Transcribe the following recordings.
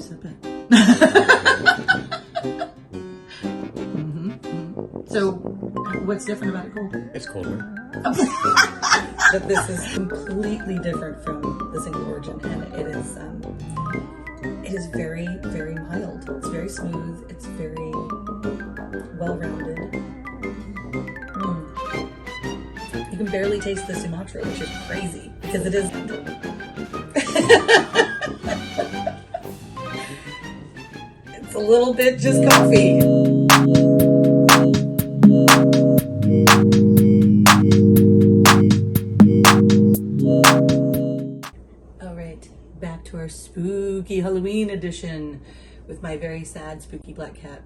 sip it. So, what's different about it cold? It's colder. But this is completely different from the single origin, and it is very, very mild. It's very smooth. It's very well-rounded. You can barely taste the Sumatra, which is crazy because it is. It's a little bit just coffee. All right, back to our spooky Halloween edition with my very sad, spooky black cat.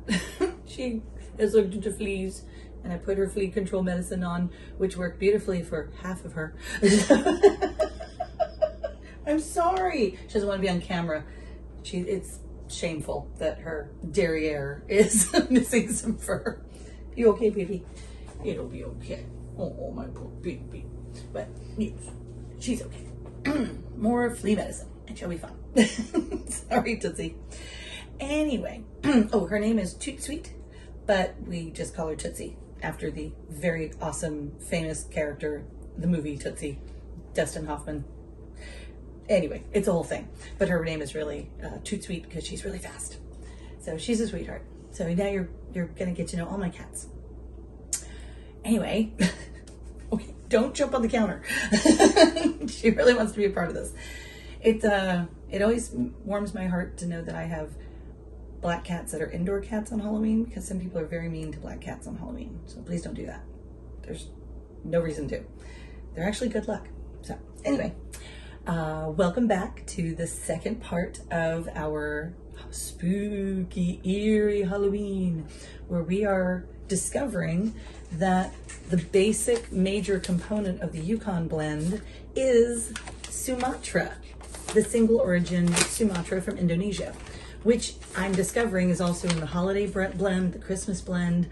She is allergic to fleas, and I put her flea control medicine on, which worked beautifully for half of her. I'm sorry. She doesn't want to be on camera. It's shameful that her derriere is missing some fur. You okay, baby? It'll be okay. Oh, my poor baby. But yes, she's okay. More flea medicine, and she'll be fine. Sorry, Tootsie. Anyway, oh, her name is Toot Sweet, but we just call her Tootsie after the very awesome, famous character, the movie Tootsie, Dustin Hoffman. Anyway, it's a whole thing. But her name is really Toot Sweet because she's really fast. So she's a sweetheart. So now you're gonna get to know all my cats. Anyway, okay, don't jump on the counter. She really wants to be a part of this. It always warms my heart to know that I have black cats that are indoor cats on Halloween, because some people are very mean to black cats on Halloween. So please don't do that. There's no reason to. They're actually good luck. So anyway, welcome back to the second part of our spooky, eerie Halloween, where we are discovering that the basic major component of the Yukon blend is Sumatra, the single origin Sumatra from Indonesia, which I'm discovering is also in the holiday blend, the Christmas blend,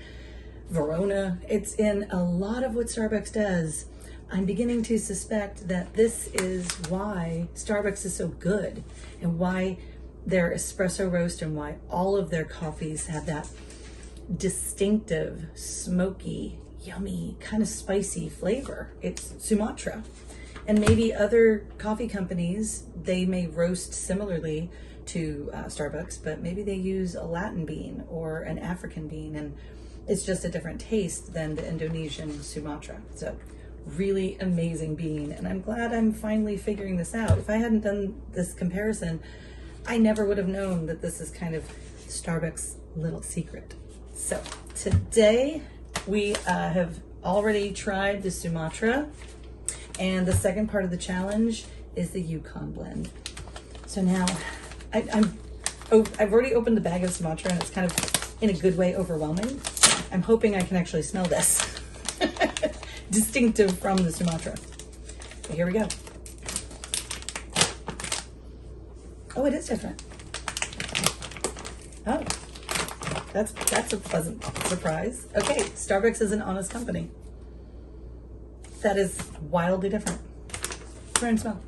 Verona. It's in a lot of what Starbucks does. I'm beginning to suspect that this is why Starbucks is so good, and why their espresso roast and why all of their coffees have that distinctive, smoky, yummy, kind of spicy flavor. It's Sumatra. And maybe other coffee companies, they may roast similarly to Starbucks, but maybe they use a Latin bean or an African bean, and it's just a different taste than the Indonesian Sumatra. So really amazing bean, and I'm glad I'm finally figuring this out. If I hadn't done this comparison, I never would have known that this is kind of Starbucks' little secret. So today we have already tried the Sumatra, and the second part of the challenge is the Yukon blend. So now I've already opened the bag of Sumatra, and it's kind of in a good way overwhelming. I'm hoping I can actually smell this. Distinctive from the Sumatra. So here we go. Oh, it is different. Oh, that's a pleasant surprise. Okay, Starbucks is an honest company. That is wildly different. Try and smell.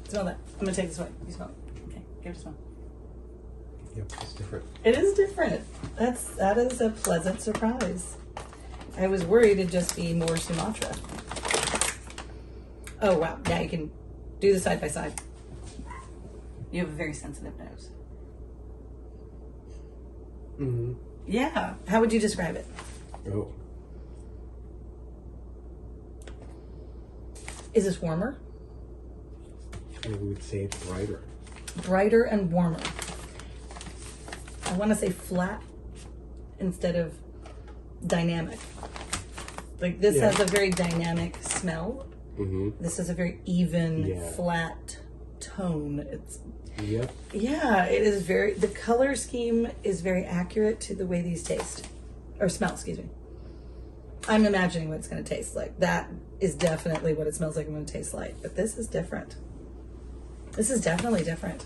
Smell that. I'm gonna take this away. You smell it. Okay, give it a smell. Yep, it's different. It is different. That is a pleasant surprise. I was worried it'd just be more Sumatra. Oh wow, now you can do the side by side. You have a very sensitive nose. Mm-hmm. Yeah, how would you describe it? Oh. Is this warmer? I would say it's brighter. Brighter and warmer. I want to say flat instead of dynamic. Like this has a very dynamic smell. Mm-hmm. This is a very even, flat tone. It's yeah, it is very, the color scheme is very accurate to the way these taste, or smell, excuse me. I'm imagining what it's going to taste like. That is definitely what it smells like and what it tastes like. But this is different. This is definitely different.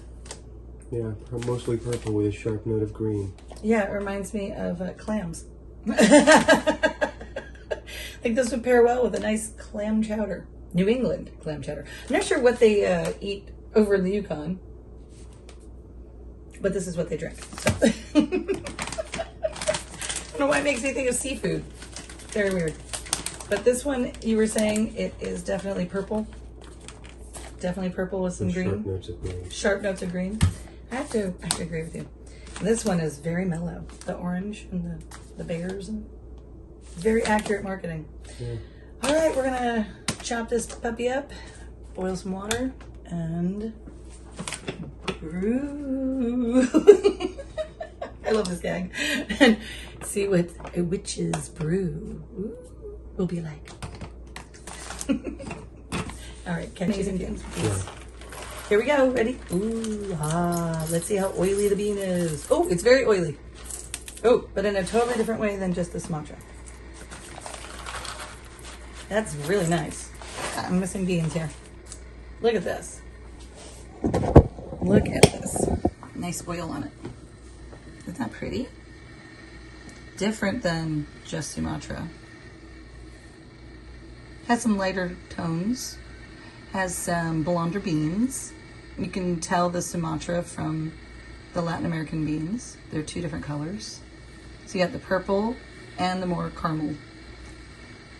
Yeah, mostly purple with a sharp note of green. Yeah, it reminds me of clams. I think this would pair well with a nice clam chowder. New England clam chowder. I'm not sure what they eat over in the Yukon. but this is what they drink. So. I don't know why it makes me think of seafood. Very weird. But this one, you were saying it is definitely purple. Definitely purple with some green. Sharp notes of green. Sharp notes of green. I have to agree with you. This one is very mellow. The orange and the bears. And very accurate marketing. Yeah. All right, we're gonna chop this puppy up, boil some water, and brew. I love this gag. And see what a witch's brew will be like. All right, amazing games. Yeah. Here we go. Ready? Ooh, let's see how oily the bean is. Oh, it's very oily. Oh, but in a totally different way than just the Sumatra. That's really nice. I'm missing beans here. Look at this. Look at this. Nice oil on it. Isn't that pretty? Different than just Sumatra. Has some lighter tones. Has some blonder beans. You can tell the Sumatra from the Latin American beans. They're two different colors. So you got the purple and the more caramel.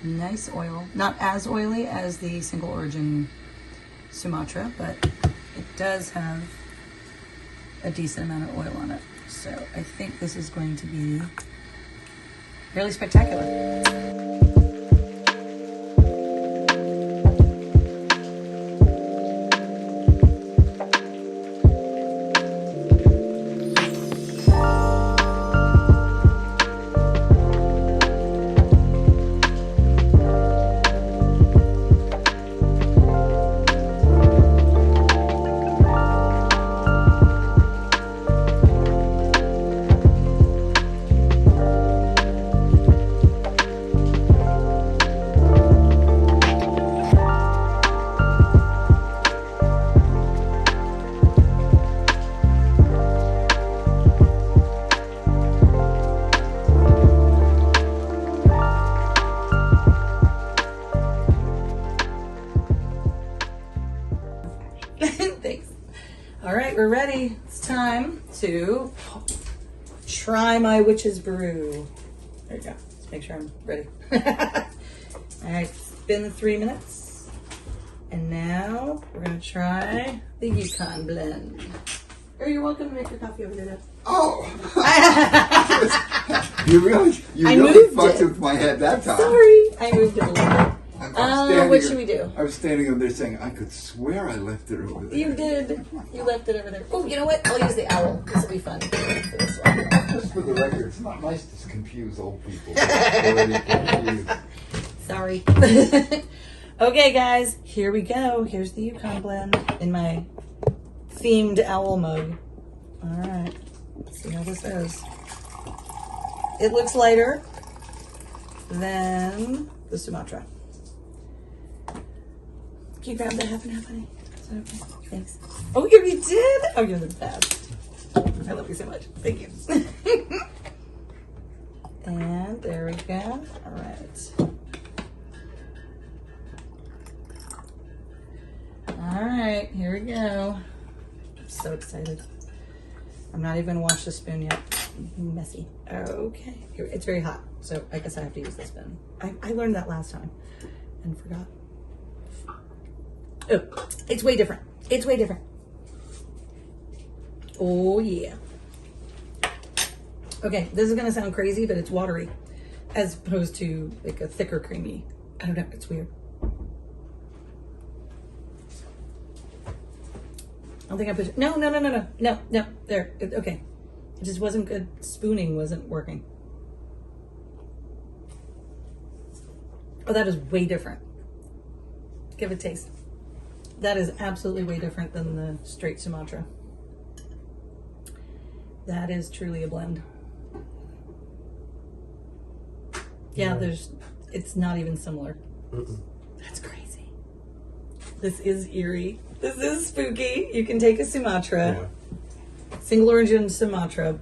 Nice oil. Not as oily as the single origin Sumatra, but it does have a decent amount of oil on it. So I think this is going to be really spectacular. Thanks. All right, we're ready. It's time to try my witch's brew. There you go. Let's make sure I'm ready. All right, it's been 3 minutes. And now we're going to try the Yukon blend. Oh, you're welcome to make your coffee over there, Dad. Oh! you really fucked with my head that time. Sorry, I moved it a little bit. What should we do? I was standing over there saying, I could swear I left it over there. You did. You left it over there. Oh, you know what? I'll use the owl. This will be fun for this one. Just for the record, it's not nice to confuse old people. Already confused. Sorry. Okay, guys, here we go. Here's the Yukon blend in my themed owl mug. All right, let's see how this is. It looks lighter than the Sumatra. Can you grab the half and half, honey? Is that okay? Thanks. Oh, you did? Oh, you're the best. I love you so much. Thank you. And there we go. All right. All right, here we go. I'm so excited. I'm not even gonna wash the spoon yet. Messy. Okay. It's very hot, so I guess I have to use the spoon. I learned that last time and forgot. Oh, it's way different. It's way different. Oh, yeah. Okay, this is gonna sound crazy, but it's watery as opposed to like a thicker creamy. I don't know, it's weird. I don't think I put, no, there, okay. It just wasn't good, spooning wasn't working. Oh, that is way different. Give it a taste. That is absolutely way different than the straight Sumatra. That is truly a blend. Yeah, it's not even similar. That's crazy. This is eerie. This is spooky. You can take a Sumatra, single origin Sumatra,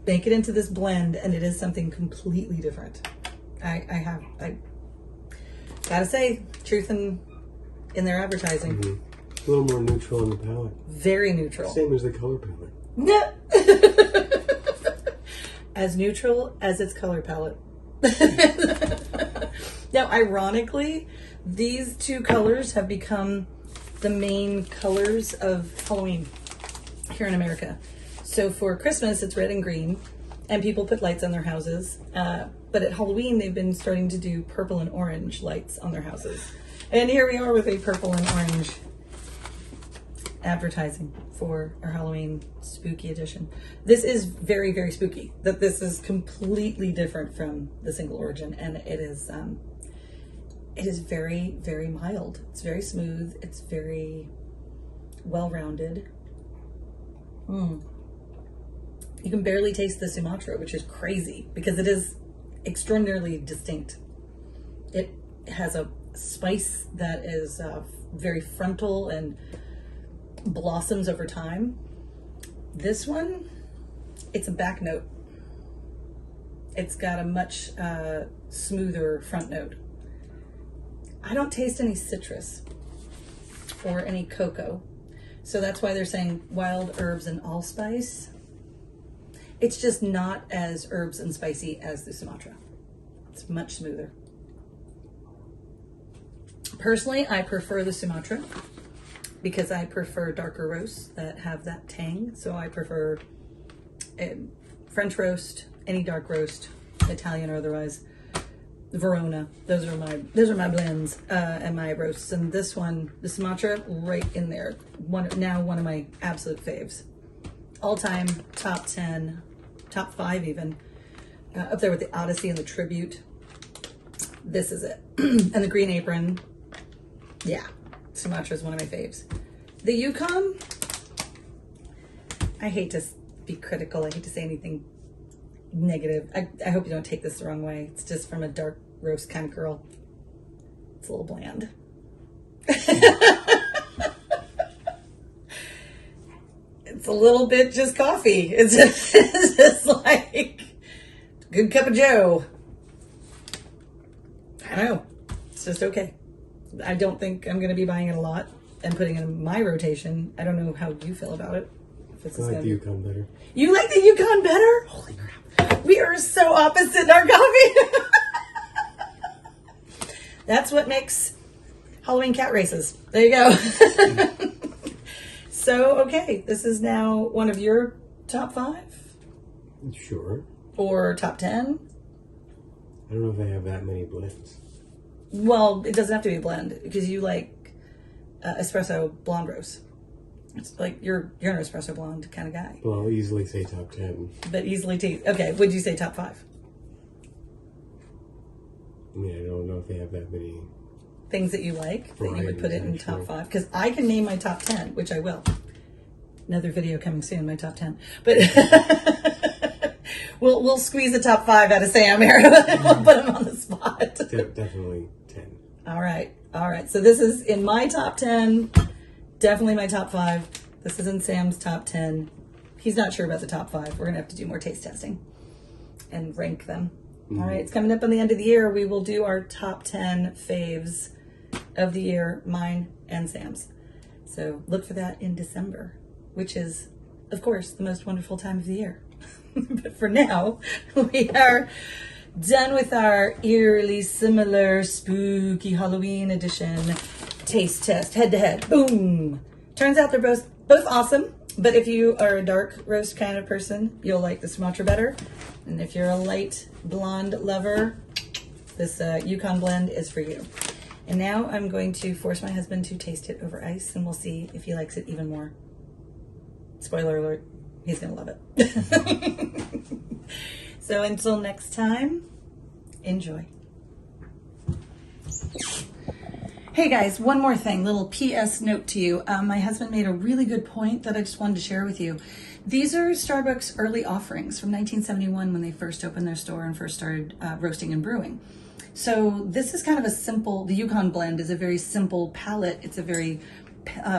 make it into this blend, and it is something completely different. I gotta say, truth in their advertising. A little more neutral on the palette. Very neutral. Same as the color palette. No. as neutral as its color palette. Now, ironically, these two colors have become the main colors of Halloween here in America. So for Christmas, it's red and green, and people put lights on their houses. But at Halloween, they've been starting to do purple and orange lights on their houses. And here we are with a purple and orange advertising for our Halloween spooky edition. This is very, very spooky. That this is completely different from the single origin, and it is very, very mild. It's very smooth. It's very well-rounded. You can barely taste the Sumatra, which is crazy because it is extraordinarily distinct. It has a spice that is very frontal and blossoms over time. This one, it's a back note. It's got a much smoother front note. I don't taste any citrus or any cocoa. So that's why they're saying wild herbs and allspice. It's just not as herbs and spicy as the Sumatra. It's much smoother. Personally, I prefer the Sumatra because I prefer darker roasts that have that tang. So I prefer French roast, any dark roast, Italian or otherwise. Verona, those are my blends and my roasts. And this one, the Sumatra, right in there. One of my absolute faves. All-time top 10, top 5 even. Up there with the Odyssey and the Tribute. This is it. And the Green Apron. Yeah, Sumatra is one of my faves. The Yukon, I hate to be critical. I hate to say anything negative. I hope you don't take this the wrong way. It's just from a dark roast kind of girl. It's a little bland. It's a little bit just coffee. It's just like good cup of joe. I don't know. It's just okay. I don't think I'm going to be buying it a lot and putting it in my rotation. I don't know how you feel about it. I like the Yukon better. You like the Yukon better? Holy crap. We are so opposite in our coffee. That's what makes Halloween cat races. There you go. So, okay. This is now one of your top 5? Sure. Or top 10? I don't know if I have that many blends. Well, it doesn't have to be a blend because you like espresso blonde roast. It's like you're an espresso blonde kind of guy. Well, I'll easily say top 10. But easily okay, would you say top 5? Yeah, I don't know if they have that many things that you like that you would put it in top actually. 5. Because I can name my top 10, which I will. Another video coming soon, my top 10. But we'll squeeze the top 5 out of Sam here. We'll put him on the spot. Definitely 10. All right. So this is in my top 10. Definitely my top 5. This is in Sam's top 10. He's not sure about the top 5. We're going to have to do more taste testing and rank them. All right. It's coming up on the end of the year. We will do our top 10 faves of the year, mine and Sam's. So look for that in December, which is, of course, the most wonderful time of the year. But for now, we are done with our eerily similar spooky Halloween edition taste test, head to head. Boom! Turns out they're both awesome, but if you are a dark roast kind of person, you'll like the Sumatra better. And if you're a light blonde lover, this Yukon blend is for you. And now I'm going to force my husband to taste it over ice, and we'll see if he likes it even more. Spoiler alert, he's going to love it. So until next time, enjoy. Hey guys, one more thing, little PS note to you. My husband made a really good point that I just wanted to share with you. These are Starbucks early offerings from 1971 when they first opened their store and first started roasting and brewing. So this is kind of a simple, the Yukon blend is a very simple palette. It's a very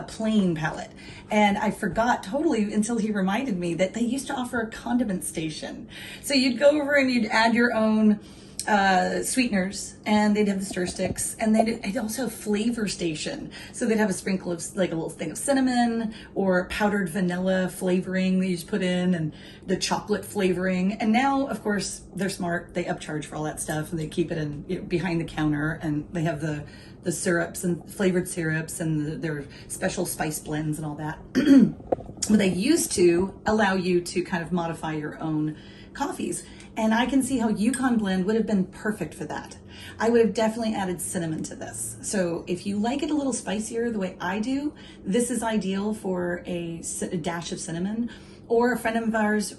plain palette. And I forgot totally until he reminded me that they used to offer a condiment station. So you'd go over and you'd add your own sweeteners, and they'd have the stir sticks, and they'd also have flavor station. So they'd have a sprinkle of like a little thing of cinnamon or powdered vanilla flavoring that you just put in, and the chocolate flavoring. And now, of course, they're smart. They upcharge for all that stuff, and they keep it in, you know, behind the counter, and they have the syrups and flavored syrups and their special spice blends and all that. But they used to allow you to kind of modify your own coffees. And I can see how Yukon blend would have been perfect for that. I would have definitely added cinnamon to this. So if you like it a little spicier the way I do, this is ideal for a dash of cinnamon. Or a friend of ours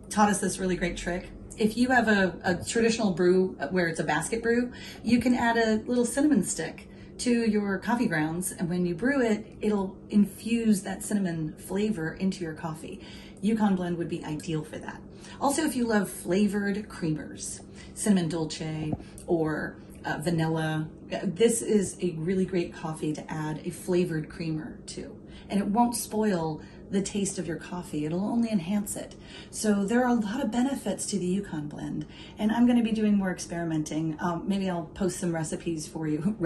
taught us this really great trick. If you have a traditional brew where it's a basket brew, you can add a little cinnamon stick to your coffee grounds, and when you brew it, it'll infuse that cinnamon flavor into your coffee. Yukon blend would be ideal for that. Also, if you love flavored creamers, cinnamon dolce or vanilla, this is a really great coffee to add a flavored creamer to, and it won't spoil the taste of your coffee. It'll only enhance it. So there are a lot of benefits to the Yukon blend, and I'm going to be doing more experimenting. Maybe I'll post some recipes for you,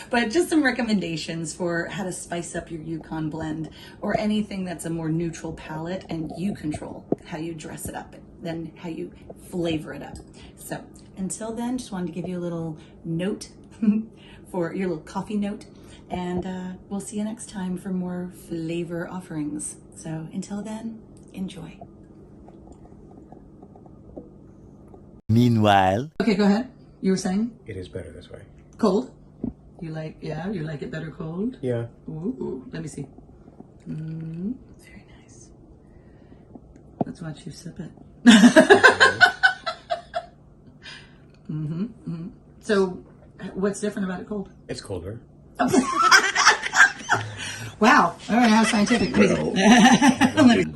but just some recommendations for how to spice up your Yukon blend, or anything that's a more neutral palate, and you control how you dress it up, then how you flavor it up. So until then, just wanted to give you a little note for your little coffee note. And we'll see you next time for more flavor offerings. So until then, enjoy. Meanwhile. Okay, go ahead. You were saying? It is better this way. Cold? You like it better cold? Yeah. Ooh, let me see. Very nice. Let's watch you sip it. So what's different about it cold? It's colder. Wow. All right, how scientific. A little bit.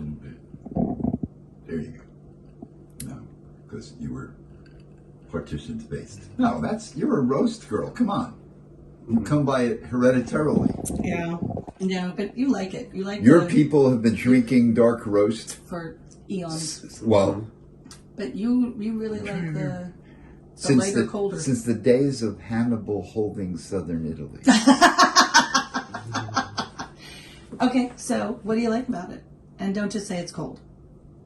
There you go. No, because you were partitions based. No, you're a roast girl. Come on. You come by it hereditarily. Yeah. No, but you like it. You like Your people have been drinking dark roast for eons. Well, But you really like the since lighter, colder. Since the days of Hannibal holding southern Italy. Okay, so what do you like about it? And don't just say it's cold.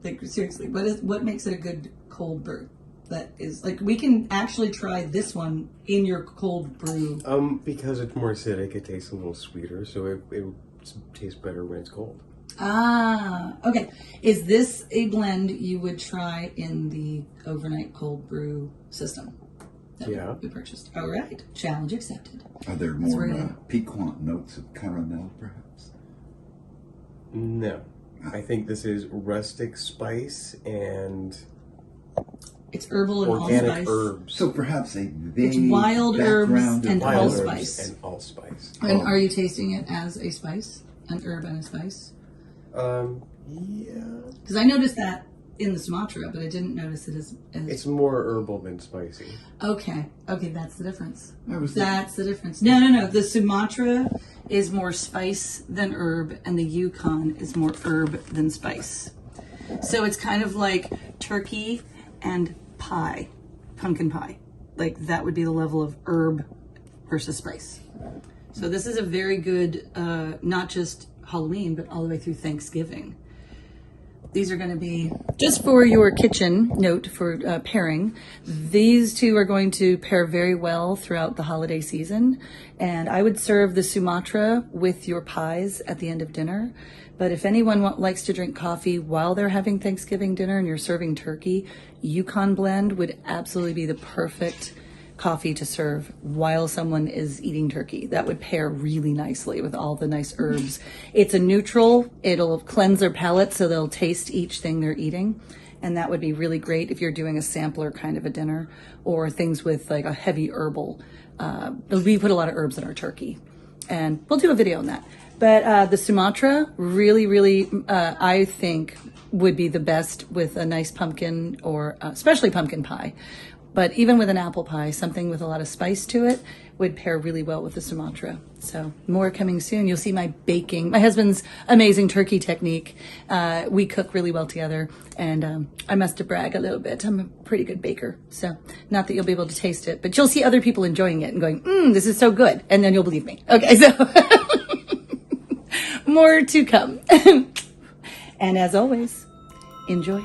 Like, seriously, what makes it a good cold brew? That is, like, we can actually try this one in your cold brew. Because it's more acidic, it tastes a little sweeter, so it tastes better when it's cold. Ah, okay. Is this a blend you would try in the overnight cold brew system that we purchased? All right, challenge accepted. Are there more piquant notes of caramel, perhaps? No. I think this is rustic spice and it's herbal and organic allspice. herbs. So perhaps a vague It's wild herbs background and of Wild allspice. herbs and allspice. And are you tasting it as a spice? An herb and a spice? Yeah. Because I noticed that in the Sumatra, but I didn't notice it as It's more herbal than spicy. Okay, that's the difference. That's the difference. No. The Sumatra is more spice than herb, and the Yukon is more herb than spice. So it's kind of like turkey and pie, pumpkin pie. Like, that would be the level of herb versus spice. So this is a very good, not just Halloween, but all the way through Thanksgiving. These are going to be, just for your kitchen note for pairing, these two are going to pair very well throughout the holiday season. And I would serve the Sumatra with your pies at the end of dinner. But if anyone likes to drink coffee while they're having Thanksgiving dinner and you're serving turkey, Yukon blend would absolutely be the perfect coffee to serve while someone is eating turkey. That would pair really nicely with all the nice herbs. It's a neutral. It'll cleanse their palate so they'll taste each thing they're eating. And that would be really great if you're doing a sampler kind of a dinner, or things with like a heavy herbal. We put a lot of herbs in our turkey, and we'll do a video on that. But the Sumatra really, I think would be the best with a nice pumpkin, or especially pumpkin pie, But even with an apple pie, something with a lot of spice to it would pair really well with the Sumatra. So more coming soon. You'll see my baking, my husband's amazing turkey technique. We cook really well together, and I must brag a little bit. I'm a pretty good baker. So not that you'll be able to taste it, but you'll see other people enjoying it and going, this is so good. And then you'll believe me. Okay, so more to come. And as always, enjoy.